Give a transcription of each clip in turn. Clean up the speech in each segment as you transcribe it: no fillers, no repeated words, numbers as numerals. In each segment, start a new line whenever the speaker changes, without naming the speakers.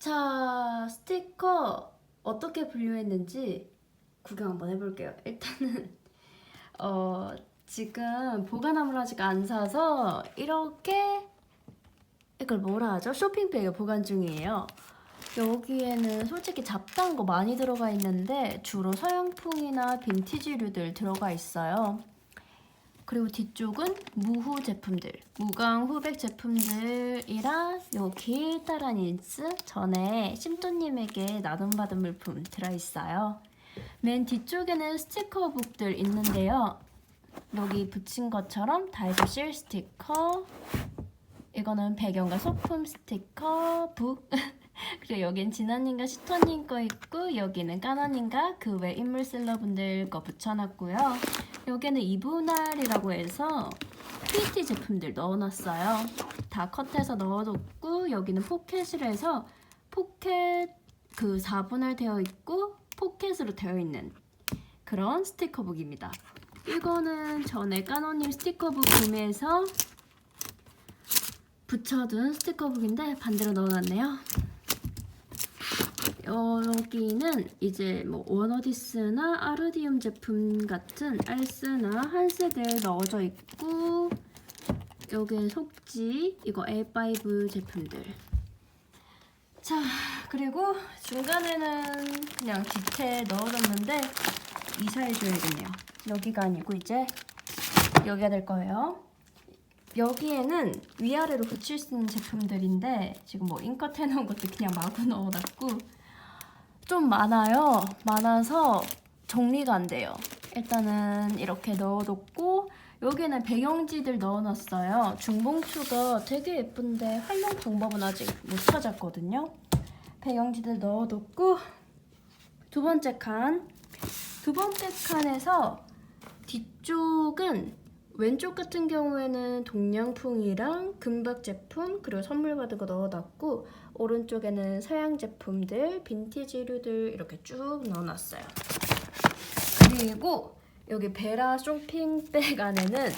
자, 스티커 어떻게 분류했는지 구경 한번 해볼게요. 일단은 지금 보관함을 아직 안 사서 이렇게 이걸 뭐라 하죠? 쇼핑백에 보관 중이에요. 여기에는 솔직히 잡다한 거 많이 들어가 있는데 주로 서양풍이나 빈티지류들 들어가 있어요. 그리고 뒤쪽은 무후 제품들, 무광 후백 제품들이랑 요 길다란 인스 전에 심또님에게 나눔받은 물품 들어있어요. 맨 뒤쪽에는 스티커북들 있는데요. 여기 붙인 것처럼 다이소 실 스티커, 이거는 배경과 소품 스티커 북 그리고 여긴 진아님과 시토님 거 있고 여기는 까나님과 그 외 인물 셀러분들 거 붙여놨고요. 여기는 이분할이라고 해서 PT 제품들 넣어놨어요. 다 컷해서 넣어뒀고 여기는 포켓으로 해서 포켓 그 4분할 되어 있고 포켓으로 되어 있는 그런 스티커북입니다. 이거는 전에 까노님 스티커북 구매해서 붙여둔 스티커북인데 반대로 넣어놨네요. 여기는 이제 뭐 워너디스나 아르디움 제품 같은 알스나 한스들 넣어져 있고 여기는 속지 이거 A5 제품들. 자, 그리고 중간에는 그냥 디테 넣어뒀는데 이사해줘야겠네요. 여기가 아니고 이제 여기가 될 거예요. 여기에는 위아래로 붙일 수 있는 제품들인데 지금 뭐 인컷 해놓은 것도 그냥 마구 넣어놨고 좀 많아요. 많아서 정리가 안 돼요. 일단은 이렇게 넣어뒀고 여기는 배경지들 넣어놨어요. 중봉추가 되게 예쁜데 활용 방법은 아직 못 찾았거든요. 배경지들 넣어뒀고 두 번째 칸에서 뒤쪽은 왼쪽 같은 경우에는 동양풍이랑 금박 제품 그리고 선물 받은 거 넣어놨고 오른쪽에는 서양 제품들, 빈티지류들 이렇게 쭉 넣어놨어요. 그리고 여기 베라 쇼핑백 안에는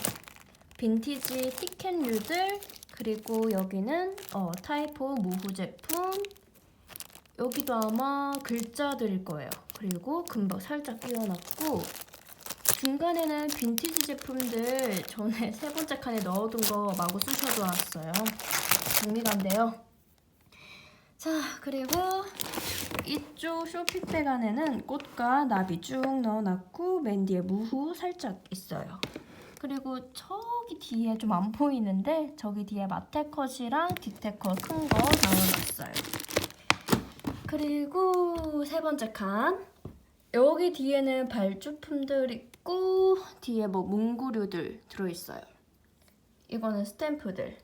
빈티지 티켓류들 그리고 여기는 타이포 무후 제품 여기도 아마 글자들일 거예요. 그리고 금박 살짝 끼워놨고 중간에는 빈티지 제품들 전에 세 번째 칸에 넣어둔 거 마구 쑤셔도 왔어요. 정리가 안 돼요. 자, 그리고 이쪽 쇼핑백 안에는 꽃과 나비 쭉 넣어놨고 맨 뒤에 무후 살짝 있어요. 그리고 저기 뒤에 좀 안 보이는데 저기 뒤에 마테컷이랑 디테컷 큰 거 넣어놨어요. 그리고 세 번째 칸 여기 뒤에는 발주품들 있고 뒤에 뭐 문구류들 들어있어요. 이거는 스탬프들.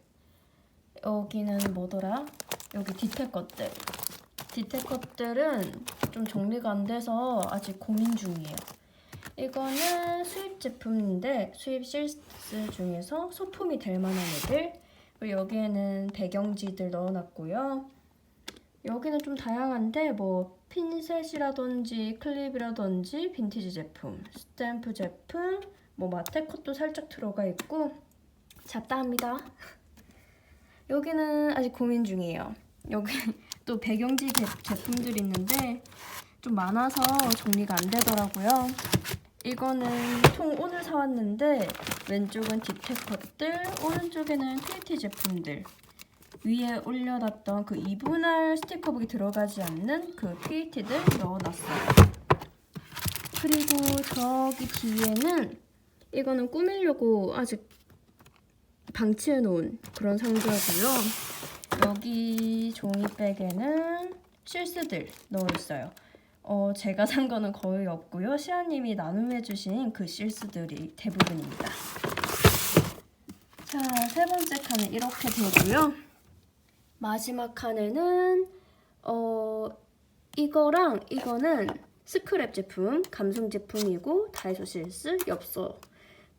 여기는 뭐더라? 여기 디테 것들. 디테 것들은 좀 정리가 안 돼서 아직 고민 중이에요. 이거는 수입 제품인데 수입 실스 중에서 소품이 될 만한 애들. 그리고 여기에는 배경지들 넣어놨고요. 여기는 좀 다양한데 뭐 핀셋이라든지 클립이라든지 빈티지 제품, 스탬프 제품, 뭐 마테컷도 살짝 들어가 있고 잡다합니다. 여기는 아직 고민 중이에요. 여기 또 배경지 제품들이 있는데 좀 많아서 정리가 안 되더라고요. 이거는 총 오늘 사왔는데 왼쪽은 디테컷들, 오른쪽에는 PT 제품들 위에 올려놨던 그 이분할 스티커북이 들어가지 않는 그 PET들 넣어놨어요. 그리고 저기 뒤에는 이거는 꾸미려고 아직 방치해놓은 그런 상자고요. 여기 종이백에는 실스들 넣어있어요. 제가 산 거는 거의 없고요. 시아님이 나눔해주신 그 실스들이 대부분입니다. 자, 세 번째 칸은 이렇게 되고요. 마지막 칸에는 이거랑 이거는 스크랩 제품, 감성 제품이고 다이소 실스, 엽서.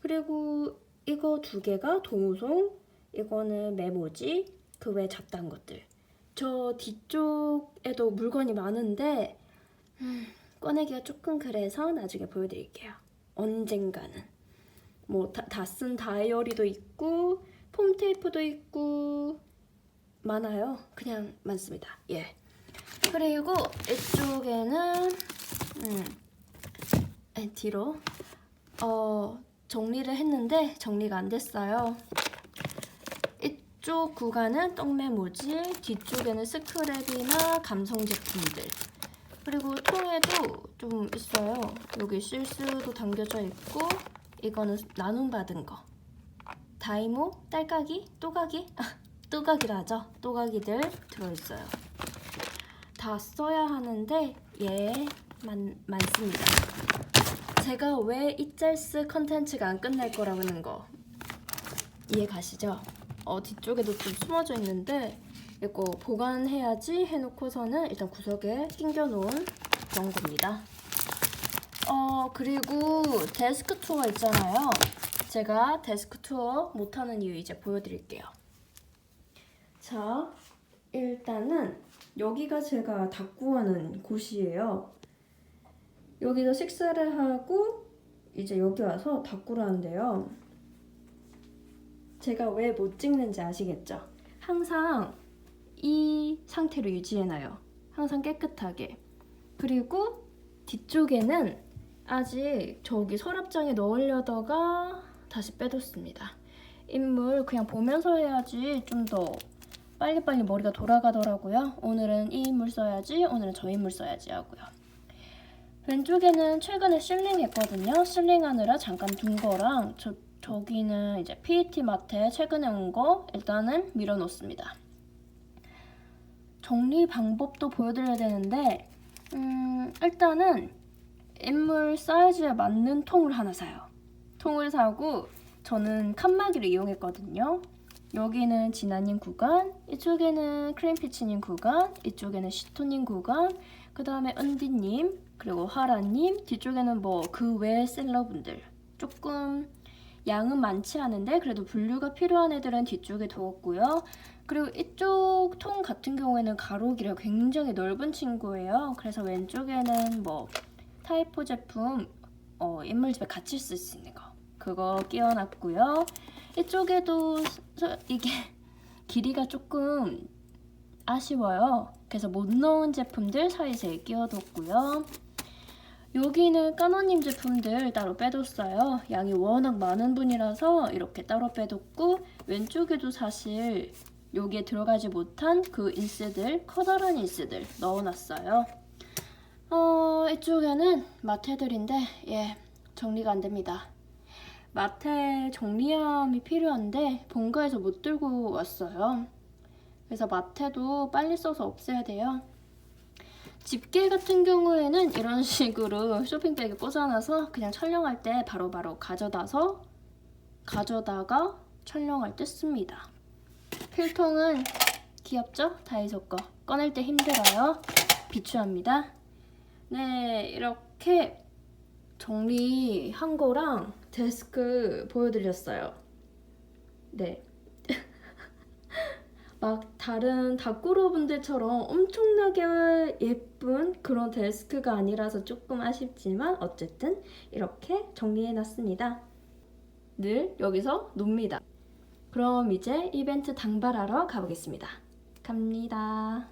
그리고 이거 두 개가 동우송, 이거는 메모지, 그 외 잡다한 것들. 저 뒤쪽에도 물건이 많은데 꺼내기가 조금 그래서 나중에 보여드릴게요. 언젠가는. 뭐 다 쓴 다이어리도 있고 폼 테이프도 있고 많아요. 그냥 많습니다. 예. 그리고 이쪽에는 뒤로 정리를 했는데 정리가 안 됐어요. 이쪽 구간은 떡메모지, 뒤쪽에는 스크랩이나 감성 제품들. 그리고 통에도 좀 있어요. 여기 실수도 담겨져 있고, 이거는 나눔받은 거. 다이모, 딸깍이, 또각이? 또각이라 하죠. 또각이들 들어있어요. 다 써야 하는데 많습니다. 제가 왜 이짤스 컨텐츠가 안 끝날 거라고 하는 거 이해 가시죠? 뒤쪽에도 좀 숨어져 있는데 이거 보관해야지 해놓고서는 일단 구석에 끼겨놓은 그런 겁니다. 그리고 데스크 투어 있잖아요. 제가 데스크 투어 못하는 이유 이제 보여드릴게요. 자, 일단은 여기가 제가 닦고하는 곳이에요. 여기서 식사를 하고 이제 여기 와서 닦고를 하는데요. 제가 왜 못 찍는지 아시겠죠? 항상 이 상태로 유지해놔요. 항상 깨끗하게. 그리고 뒤쪽에는 아직 저기 서랍장에 넣으려다가 다시 빼뒀습니다. 인물 그냥 보면서 해야지 좀 더 빨리빨리 머리가 돌아가더라고요. 오늘은 이 인물 써야지, 오늘은 저 인물 써야지 하고요. 왼쪽에는 최근에 실링 했거든요. 실링하느라 잠깐 둔 거랑 저기는 이제 PET 마트에 최근에 온 거 일단은 밀어놓습니다. 정리 방법도 보여드려야 되는데 일단은 인물 사이즈에 맞는 통을 하나 사요. 통을 사고 저는 칸막이를 이용했거든요. 여기는 진아님 구간, 이쪽에는 크림피치님 구간, 이쪽에는 시토님 구간, 그 다음에 은디님, 그리고 하라님, 뒤쪽에는 뭐 그 외 셀러분들. 조금 양은 많지 않은데 그래도 분류가 필요한 애들은 뒤쪽에 두었고요. 그리고 이쪽 통 같은 경우에는 가로 길이가 굉장히 넓은 친구예요. 그래서 왼쪽에는 뭐 타이포 제품 인물집에 같이 쓸 수 있는 거 그거 끼워놨고요. 이쪽에도 이게 길이가 조금 아쉬워요. 그래서 못 넣은 제품들 사이사이에 끼워뒀고요. 여기는 까노님 제품들 따로 빼뒀어요. 양이 워낙 많은 분이라서 이렇게 따로 빼뒀고, 왼쪽에도 사실 여기에 들어가지 못한 그 인스들, 커다란 인스들 넣어놨어요. 이쪽에는 마테들인데 정리가 안 됩니다. 마테 정리함이 필요한데 본가에서 못 들고 왔어요. 그래서 마테도 빨리 써서 없애야 돼요. 집게 같은 경우에는 이런 식으로 쇼핑백에 꽂아놔서 그냥 촬영할 때 바로바로 가져다가 촬영할 때 씁니다. 필통은 귀엽죠? 다이소 거. 꺼낼 때 힘들어요. 비추합니다. 네, 이렇게 정리한 거랑 데스크 보여드렸어요. 네. 막 다른 다꾸로 분들처럼 엄청나게 예쁜 그런 데스크가 아니라서 조금 아쉽지만 어쨌든 이렇게 정리해놨습니다. 늘 여기서 놉니다. 그럼 이제 이벤트 당발하러 가보겠습니다. 갑니다.